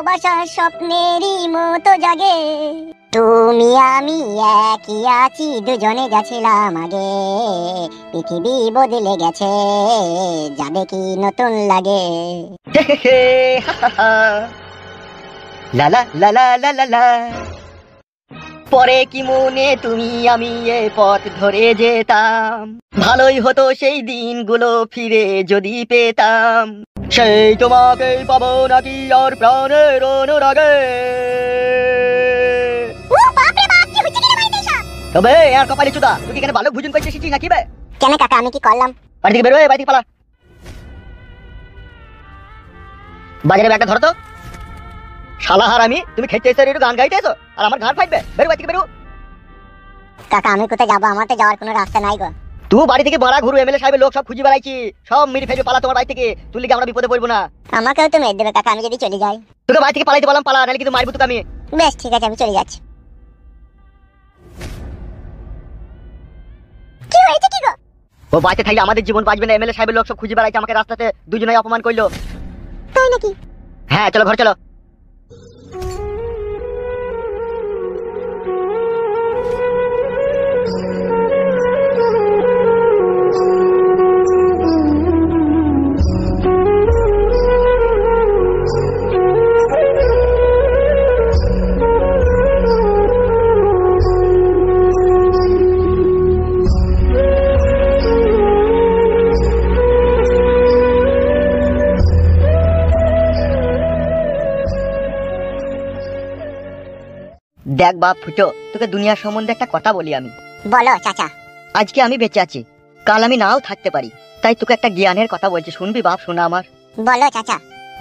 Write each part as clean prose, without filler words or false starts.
ভালোবাসা স্বপ্নেরই মতো জাগে, তুমি আমি একই আছি, দুজনে যাচ্ছিলাম আগে, পৃথিবী বদলে গেছে, যাবে কি নতুন লাগে। লা লা লা লা লা লা লা। পরে কি মনে তুমি আমি এ পথ ধরে যেতাম, ভালোই হতো সেই দিনগুলো ফিরে যদি পেতাম, সেই তোমাকে পাবো নাকি আর প্রাণের অনুরাগে। তবে আর কপালে চুদা, তুই এখানে ভালো ভোজন করতে এসেছিস নাকি বে? কেন কাকা, আমি কি করলাম? বাড়ি থেকে বেরো, বাড়ি থেকে পালা। বাজারে ব্যাগটা ধরো তো। শালা হারামি, তুমি খেতে এসে একটু গান গাইতে এসো আর আমার গান ফাইটবে। বেরো বাড়ি থেকে বেরো। কাকা আমি কোথায় যাবো? আমার তো যাওয়ার কোনো রাস্তা নাই গো। তুই বাড়ি থেকে বাড়া ঘুরু, এমএলএ সাহেবের লোক সব খুঁজে বেড়াইছি, সব মেরে ফেলবে, পালা তোমার বাড়ি থেকে। তুই লিখে আমরা বিপদে পড়বো না? আমাকেও তো মেরে দেবে কাকা আমি যদি চলে যাই। তোকে বাড়ি থেকে পালাইতে বললাম, পালা, নাহলে কিন্তু মারবো তোকে আমি। বেশ ঠিক আছে, আমি চলে যাচ্ছি। কি হয়েছে কি গো? ও বাড়িতে থাকলে আমাদের জীবন বাঁচবে না। এমএলএ সাহেবের লোক সব খুঁজে বেড়াইছে, আমাকে রাস্তাতে দুজনেই অপমান করলো। তাই নাকি? হ্যাঁ চলো ঘর চলো। দেখ বাপ ফুটো, তোকে দুনিয়া সম্বন্ধে একটা কথা বলি আমি। বলো চাচা। আজকে আমি বেঁচে আছি, কাল আমি নাও থাকতে পারি, তাই তোকে একটা জ্ঞানের কথা বলছি, শুনবি বাপ? শোনা আমার। বলো চাচা।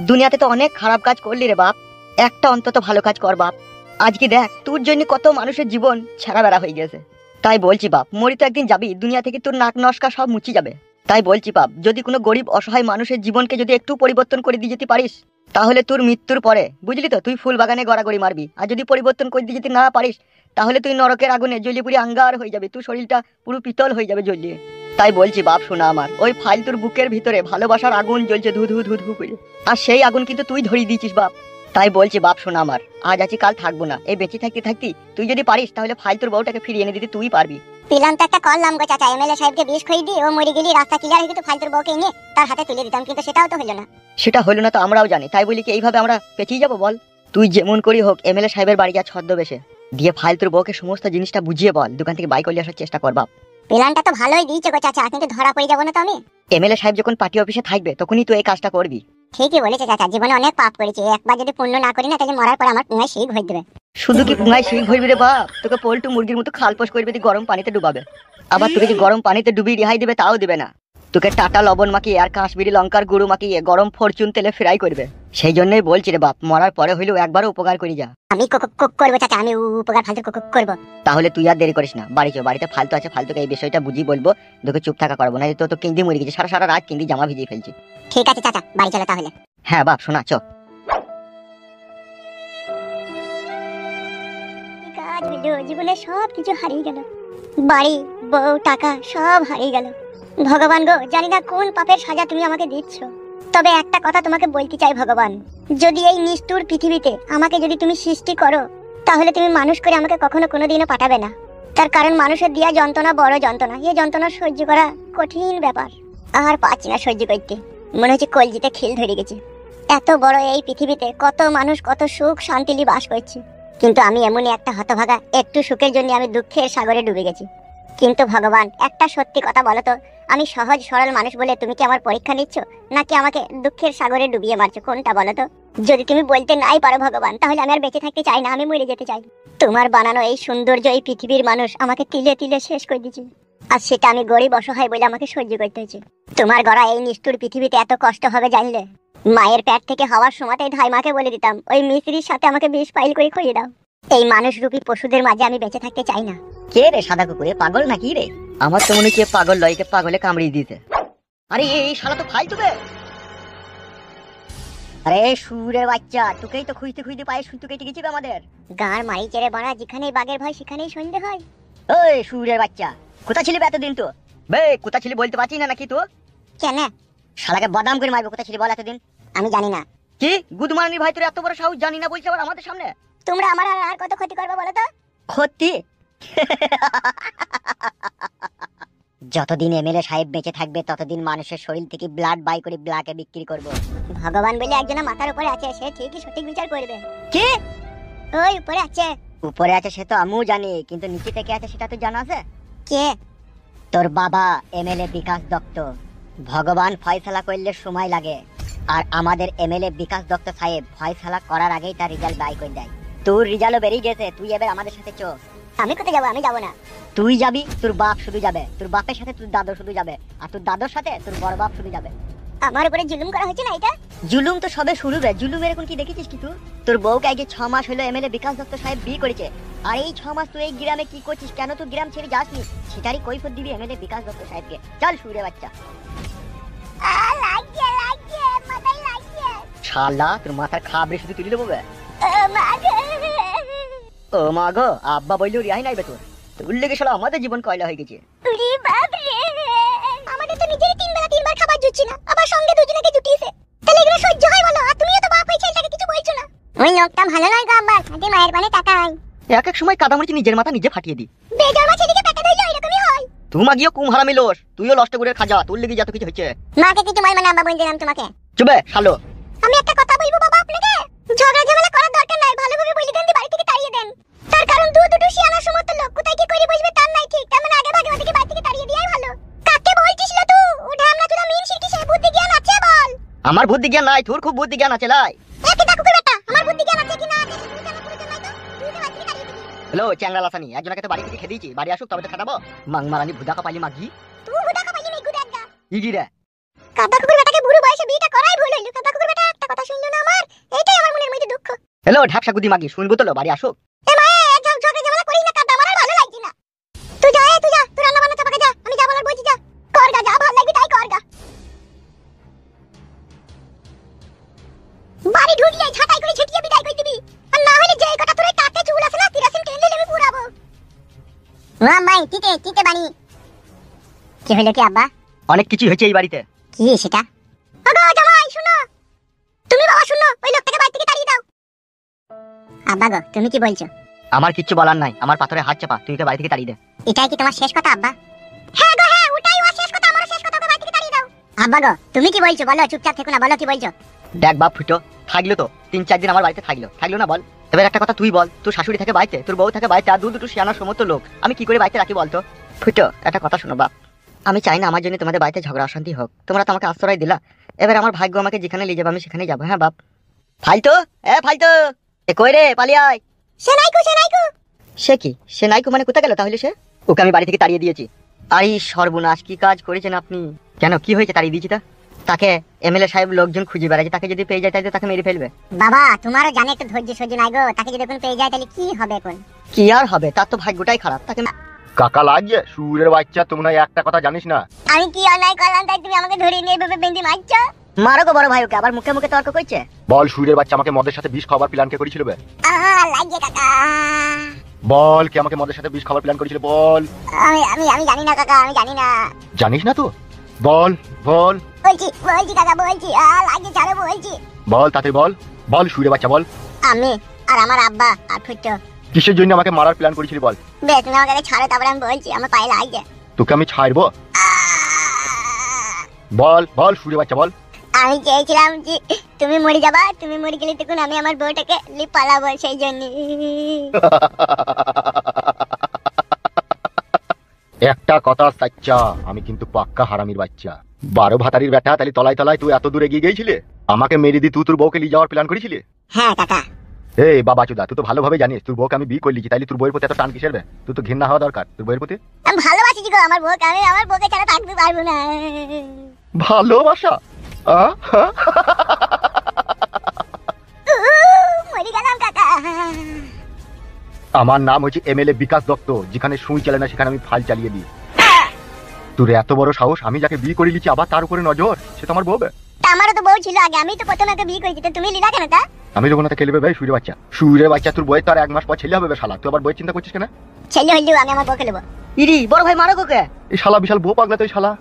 দুনিয়াতে তো অনেক খারাপ কাজ করলি রে বাপ, একটা অন্তত ভালো কাজ কর বাপ। আজকে দেখ তোর জন্য কত মানুষের জীবন ছাড়া বেড়া হয়ে গেছে। তাই বলছি বাপ, মরি তো একদিন যাবি, দুনিয়া থেকে তোর নাক নস্কা সব মুচি যাবে। তাই বলছি বাপ, যদি কোনো গরিব অসহায় মানুষের জীবনকে যদি একটু পরিবর্তন করে দিয়ে যেতে পারিস, তাহলে তোর মৃত্যুর পরে বুঝলি তো, তুই ফুল বাগানে গড়াগড়ি মারবি। আর যদি পরিবর্তন করে দিয়ে যেতে না পারিস, তাহলে তুই নরকের আগুনে জ্বলিয়ে পুড়ে আঙ্গার হয়ে যাবে, তুই শরীরটা পুরো পিতল হয়ে যাবে জ্বলিয়ে। তাই বলছি বাপ শোনা আমার, ওই ফালতুর বুকের ভিতরে ভালোবাসার আগুন জ্বলছে ধু ধু ধু ধু করে, আর সেই আগুন কিন্তু তুই ধরিয়ে দিয়েছিস বাপ। তাই বলছি বাপ শোনা আমার, আজ আছি কাল থাকবো না, এই বেঁচে থাকতে থাকতি তুই যদি পারিস তাহলে ফালতুর বউটাকে ফিরিয়ে এনে দিতে তুই পারবি। প্ল্যান তো একটা করলাম গো চাচা, এমএলএ সাহেবকে বিষ খাইয়ে দিই, ও মরে গেলি রাস্তা ক্লিয়ার হয়ে যেত, ফালতুর বউকে এনে তার হাতে তুলে দিতাম, কিন্তু সেটাও তো হলো না। সেটা হলো না তো আমরাও জানি, তাই বলি কি এইভাবে আমরা পেঁচিয়ে যাবো বল? তুই যেমন করি হোক এমএলএ সাহেবের বাড়ি যা ছদ্মবেশে দিয়ে ফালতুর বউকে সমস্ত জিনিসটা বুঝিয়ে বল, দোকান থেকে বাইক করে আসার চেষ্টা কর বাপ। প্ল্যানটা তো ভালোই দিয়েছে গো চাচা, কিন্তু ধরা পড়ে যাবো না তো আমি? এমএলএ সাহেব যখন পার্টি অফিসে থাকবে তখনই তুই এই কাজটা করবি। ঠিকই বলেছে চাচা, জীবনে অনেক পাপ করেছি, একবার যদি পুণ্য না করি না তাহলে মরার পর আমার পুঙ্গায় সেই ভরে দেবে। শুধু কি পুঙ্গায় শিখ হইবি রে বাপ, তোকে পল্টু মুরগির মতো খালপোষ করবে, দিয়ে গরম পানিতে ডুবাবে, আবার তোকে যে গরম পানিতে ডুবিয়ে রেহাই দেবে তাও দেবে না, তোকে টাটা লবণ মাখিয়ে আর কাশ্মীরি লঙ্কার গুঁড়ো মাখিয়ে গরম ফরচুন তেলে ফ্রাই করবে। সেই জন্যই বলছি রে বাপ, মরার পরে হইলেও একবারও উপকার করি যা। আমি করবো চাচা, আমি উপকার ফালতু করবো। তাহলে তুই আর দেরি করিস না, বাড়ি চো, বাড়িতে ফালতু আছে, ফালতুকে এই বিষয়টা বুঝিয়ে বলবো, তোকে চুপ থাকা করবো না, তো কিন্দি মরে গেছে, সারা সারা রাত কিন্দি জামা ভিজিয়ে ফেলছি। ঠিক আছে চাচা, বাড়ি চলো তাহলে। হ্যাঁ বাপ শোনা চো। কাজ হইলো, জীবনে সব কিছু হারিয়ে গেল, বাড়ি বউ টাকা সব হারিয়ে গেল। ভগবান গো, জানি না কোন পাপের সাজা তুমি আমাকে দিচ্ছ, তবে একটা কথা তোমাকে বলতে চাই ভগবান, যদি এই নিষ্ঠুর পৃথিবীতে আমাকে যদি তুমি সৃষ্টি করো, তাহলে তুমি মানুষ করে আমাকে কখনো কোনোদিনও পাঠাবে না। তার কারণ মানুষের দেয়া যন্ত্রণা বড় যন্ত্রণা, এই যন্ত্রণা সহ্য করা কঠিন ব্যাপার, আর পাচ্ছি না সহ্য করতে, মনে হচ্ছে কলজিতে খিল ধরে গেছে। এত বড় এই পৃথিবীতে কত মানুষ কত সুখ শান্তি নিয়ে বাস করছে, কিন্তু আমি এমনই একটা হতভাগা, একটু সুখের জন্য আমি দুঃখের সাগরে ডুবে গেছি। কিন্তু ভগবান একটা সত্যি কথা বলো তো, আমি সহজ সরল মানুষ বলে তুমি কি আমার পরীক্ষা নিচ্ছ, নাকি আমাকে দুঃখের সাগরে ডুবিয়ে মারছো, কোনটা বলো তো? যদি তুমি বলতে নাই পারো ভগবান, তাহলে আমি আর বেঁচে থাকতে চাই না, আমি মরে যেতে চাই। তোমার বানানো এই সৌন্দর্য এই পৃথিবীর মানুষ আমাকে তিলে তিলে শেষ করে দিয়েছে, আর সেটা আমি গরিব অসহায় বলে আমাকে সহ্য করতে হয়েছে। তোমার গড়া এই নিষ্ঠুর পৃথিবীতে এত কষ্ট হবে জানলে, মায়ের পেট থেকে হওয়ার সময়তেই ধাই মাকে বলে দিতাম ওই মিস্ত্রির সাথে আমাকে বিষ পাইল করে খাইয়ে দাও। এই মানুষ রূপী পশুদের মাঝে আমি বেঁচে থাকতে চাই না। কে রে সাদা কুকুরে, পাগল নাকি রে? আমার তো মনে হচ্ছে পাগল লয়কে পাগলে কামড়িয়ে দিতে। আরে এই শালা তো ফালতু বে। আরে সুরের বাচ্চা, তোকেই তো খুঁজতে খুঁজতে পায়ে সুতো কেটে গেছিস আমাদের। গাঁর মারি চেড়ে বাড়া, যেখানেই বাঘের ভয় সেখানেই সন্ধে হয়। ওই সুরের বাচ্চা, কোথায় ছিলি এতদিন তো? বে কোথায় ছিলি বলতে পারছিস না নাকি তো? কেন? শালাকে বাদাম করে মারবো, কোথায় ছিলি বল এতদিন? আমি জানি না, কি গুদমানি ভাই, তোর এত বড় সাহস, জানি না বলছে আবার আমাদের সামনে। তোমরা আমার আর কত ক্ষতি করবে বলো তো? ক্ষতি? যতদিন এমএলএ সাহেব বেঁচে থাকবে ততদিন মানুষের শরীর থেকে ব্লাড বাই করে ব্লাকে বিক্রি করব। ভগবান বলে একজন মাথার উপরে আছে, সে ঠিকই সঠিক বিচার করবে। কি? ওই উপরে আছে। উপরে আছে সে তো আমিও জানি, কিন্তু নিচে থেকে আছে সেটা তো জানা আছে। কে? তোর বাবা এমএলএ বিকাশ দত্ত। ভগবান ফয়সালা করলে সময় লাগে, আর আমাদের এমএলএ বিকাশ দত্ত সাহেব ফয়সালা করার আগেই তার রেজাল্ট বাই করে দেয়। তোর রেজাল্টও বেরিয়ে গেছে, তুই এবার আমাদের সাথে চল। আমি কোথায় যাবো? আমি যাবো না। তুই যাবি, তোর বাপ শুধু যাবে, তোর বাপের সাথে তোর দাদু শুধু যাবে, আর তোর দাদুর সাথে তোর বড় বাপ শুধু যাবে। আমার উপরে জুলুম করা হচ্ছে না এটা? জুলুম তো সবে শুরু রে, জুলুমের এখন কি দেখেছিস কি তুই? তোর বউকে আগে 6 মাস হলো এমএলএ বিকাশ দত্ত সাহেব বিয়ে করেছে, আর এই 6 মাস তুই এই গ্রামে কি করছিস, কেন তুই গ্রাম ছেড়ে যাসনি, সেটারই কৈফিয়ত দিবি এমএলএ বিকাশ দত্ত সাহেবকে। চল শুরে বাচ্চা। লাগছে লাগছে, মাথায় লাগছে। শালা তোর মাথার খাবড়ে শুধু তুলে দেবো বে। মা গো। ও মা গো, আব্বা বললেও রিহাই নাই বে তোর। তোর লেগে শালা আমাদের জীবন কয়লা হয়ে গেছে। উরি বাপ রে, আমাদের তো নিজেরই 3 বেলা 3 বার খাবার জুটছে না, আবার সঙ্গে দুজনকে জুটিয়েছে। তাহলে এগুলো সহ্য হয় বলো? আর তুমিও তো বাপ হয়ে ছেলেটাকে কিছু বলছো না। ওই লোকটা ভালো নয় গো আব্বা, আগে মায়ের পানে তাকাই। এক এক সময় কাদামরিচি নিজের মাথা নিজে ফাটিয়ে দি। বেজন্মা ছেলেকে পেটে ধরলে এরকমই হয়। তুই মাগিও কুম হারামি লোস, তুইও লষ্ট করে খাজা, তোর লেগে যত কিছু হচ্ছে। মাকে কিছু মাই মানে আব্বা বলে দিলাম তোমাকে। চুবে শালো। আমি একটা কথা বলবো বাবা আপনাকে, ঝগড়া ঝামেলা করার দরকার নাই, ভালোভাবে বলে দেন, বাড়ি থেকে তাড়িয়ে দেন। তার কারণ দুটো শিয়ানা সমস্ত লোক কোথায় কি করে বসবে তার নাই ঠিক, তার মানে আগে ভাগে ওদিকে বাড়ি থেকে তাড়িয়ে দেয়াই ভালো। কাকে বলছিস লো তুই? উঠে আমরা তোরা মিন শিরকি সে বুদ্ধি জ্ঞান আছে বল? আমার বুদ্ধি জ্ঞান নাই, তোর খুব বুদ্ধি জ্ঞান আছে লাই। একে দেখো বেটা, আমার বুদ্ধি জ্ঞান আছে কি না আছে তুই জানা প্রয়োজন নাই তো, তুই তো বাড়ি থেকে তাড়িয়ে দিবি। হ্যালো চ্যাংড়া লাসানি, একজনকে তো বাড়ি থেকে খেয়ে দিয়েছি, বাড়ি আসুক তবে তো খাটাবো। মাংমারানি ভুদা কাপালি মাগি। তুই বুদা খাবাইলি নেই গুদার গা। ইডি রে। কাদা কুকুর বেটাকে বুড়ো বয়সে বিয়েটা করাই ভুল হইলো। কাদা কুকুর বেটা একটা কথা শুনলো না আমার, এইটাই আমার মনের মধ্যে দুঃখ। হ্যালো ঢাকসা গুদি মাগি, শুনবো তো লো, বাড়ি আসুক। এ মা ঝগড়া ঝামেলা করিস না, কাদা আমার আর ভালো লাগছে না। তুই যা, তুই যা, তুই রান্না বান্না চাপাকে যা, আমি যা বলার বলছি যা। কর গা, যা ভালো লাগবে তাই কর গা। বাড়ি ঢুকলে ছাটাই করে ছিটিয়ে বিদায় করে দিবি, আর না হলে যে কটা তোর কাটে চুল আছে না, কিরাসিন টেনে আমি পুরাবো। রাম ভাই টিকে টিকে বাড়ি। কি হলো কি আব্বা? অনেক কিছু হয়েছে এই বাড়িতে। কি সেটা? আগো জামাই শুনো, তুমি বাবা শুনো, ওই লোকটাকে বাড়ি থেকে তাড়িয়ে দাও। আব্বা গো তুমি কি বলছো? আমার কিচ্ছু বলার নাই, আমার পাথরে হাত চাপা, তুই ওকে বাড়ি থেকে তাড়িয়ে দে। এটাই কি তোমার শেষ কথা আব্বা? হ্যাঁ গো হ্যাঁ, ওটাই ওর শেষ কথা, আমারও শেষ কথা, ওকে বাড়ি থেকে তাড়িয়ে দাও। আব্বা গো তুমি কি বলছো বলো, চুপচাপ থেকো না, বলো কি বলছো। দেখ বাপ ফুটো, থাকলো তো 3-4 দিন আমার বাড়িতে থাকলো না বল। এবার একটা কথা তুই বল, তোর শাশুড়ি থাকে বাড়িতে, তোর বউ থাকে বাড়িতে, আর দুটো শিয়ানার সমস্ত লোক, আমি কি করে বাড়িতে রাখি বলতো? ফুটো একটা কথা শোনো বাপ, আমি চাই না আমার জন্য তোমাদের বাড়িতে ঝগড়া অশান্তি হোক। তোমরা তো আমাকে আশ্রয় দিলা, এবার আমার ভাগ্য আমাকে যেখানে নিয়ে যাবে আমি সেখানেই যাবো। হ্যাঁ বাপ। ফালতো ফালতো, এ কই রে, পালিয়ে আয়। সেনাইকু সেনাইকু। সে কি সে নাইকু মানে কোথায় গেল তাহলে সে? ওকে আমি বাড়ি থেকে তাড়িয়ে দিয়েছি। আরে সর্বনাশ, কি কাজ করেছেন আপনি? কেন কি হয়েছে তাড়িয়ে দিয়েছি? তাকে এমএলএ সাহেব লোকজন খুঁজে বেড়াচ্ছে, তাকে যদি পেয়ে যায় তাহলে তাকে মেরে ফেলবে। বাবা তোমারও জানে একটু ধৈর্য সহ্য নাই গো, তাকে যদি এখন পেয়ে যায় তাহলে কি হবে এখন? কি আর হবে, তার তো ভাগ্যটাই খারাপ। তাকে কাকা লাগছে সুরের বাচ্চা, তোমরা একটা কথা জানিস না? আমি কি অন্যায় করলাম তাই তুমি আমাকে ধরে নিয়ে এভাবে বেঁধে মারছো? মারো গো বড় ভাই, ওকে আবার মুখে মুখে তর্ক করছে। বল সুরের বাচ্চা আমাকে মদের সাথে বিষ খাওয়ার প্ল্যান কে করেছিল বে? লাগে কাকা। বল কে আমাকে মদের সাথে বিষ খাওয়ার প্ল্যান করেছিল বল। আমি আমি আমি জানি না কাকা, আমি জানি না। জানিস না তো? বল বল বলছি বলছি কাকা বলছি, লাগে ছাড়ো বলছি। বল তাতে বল, বল সুরের বাচ্চা বল। আমি আর আমার আব্বা আর ফুটো কিসের জন্য আমাকে মারার প্ল্যান করেছিলি বল? বেশ তুমি আমাকে ছাড়ো, তারপরে আমি বলছি, আমার পায়ে লাগছে। তোকে আমি ছাড়বো? বল বল সুরের বাচ্চা বল। আমি চেয়েছিলাম যে তুমি মরে যাবা, তুমি মরে গেলে তখন আমি আমার বউটাকে নিয়ে পালাবো, সেই জন্য। একটা কথা সাচ্চা, আমি কিন্তু পাক্কা হারামির বাচ্চা, 12 ভাতারির বেটা। তাহলে তলায় তলায় তুই এত দূরে এগিয়ে গিয়েছিলে, আমাকে মেরে দি তুই তোর বউকে নিয়ে যাওয়ার প্ল্যান করেছিলি? হ্যাঁ কাকা। এই বাবা চুদা, তুই তো ভালোভাবে জানিস তোর বউকে আমি বিয়ে করলিছি, তাইলে তোর বউয়ের প্রতি এত টান কিসের বে? তুই তো ঘৃণা হওয়া দরকার তোর বউয়ের প্রতি। আমি ভালোবাসি গো আমার বউকে, আমি আমার বউকে ছাড়া থাকতে পারবো না। ভালোবাসা? মরে গেলাম কাকা। আমার নাম হচ্ছে এমএলএ বিকাশ দত্ত, যেখানে সুই চলে না সেখানে আমি ফাল চালিয়ে দিই। তোর এত বড় সাহস, আমি যাকে বিয়ে করে লিছি আবার তার উপরে নজর, সে তো আমার বউ বে। আমারও তো বউ ছিল আগে, আমি তো প্রথমে ওকে বিয়ে করেছি, তো তুমি লিলা কেন তা? আমি যখন তাকে খেলবে ভাই সুরের বাচ্চা, সুরের বাচ্চা তোর বইয়ের তো আর 1 মাস পর ছেলে হবে বে শালা, তুই আবার বইয়ের চিন্তা করছিস কেন? ছেলে হইলেও আমি আমার বউকে নেবো। ইরি বড় ভাই মারো ওকে। এই শালা বিশাল বউ পাগলা তুই শালা।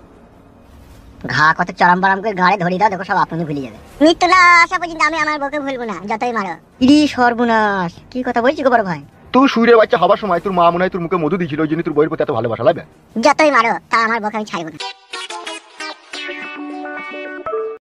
ঘা কত চরম বারাম করে গাড়ে ধরি দাও, দেখো সব আপনি ভুলে যাবে। মৃত্যু না আসা পর্যন্ত আমি আমার বউকে ভুলবো না, যতই মারো। ইরি সর্বনাশ, কি কথা বলছি গো বড় ভাই? তুই সুরে বাচ্চা হবার সময় তোর মা মনে হয় তোর মুখে মধু দিয়েছিল, ওই জন্য তোর বইয়ের প্রতি এত ভালোবাসা লাগে। যতই মারো তা আমার বউকে আমি ছাড়বো না।